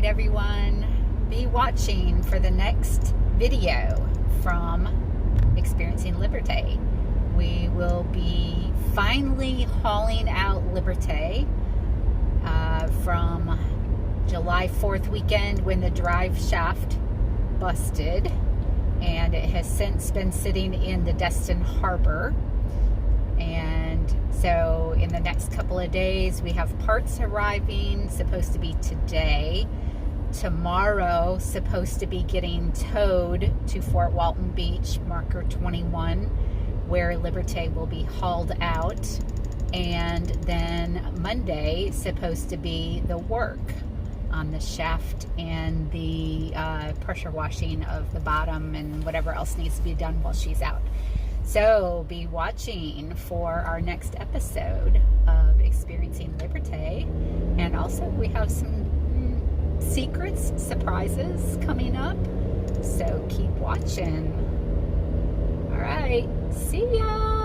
everyone, be watching for the next video from Experiencing Liberte. We will be finally hauling out Liberte from July 4th weekend when the drive shaft busted, and it has since been sitting in the Destin Harbor. And so in the next couple of days we have parts arriving, supposed to be today. Tomorrow supposed to be getting towed to Fort Walton Beach, marker 21, where Liberte will be hauled out. And then Monday supposed to be the work on the shaft and the pressure washing of the bottom and whatever else needs to be done while she's out. So be watching for our next episode of Experiencing Liberte. And also we have some secrets, surprises coming up. So keep watching. All right, see ya.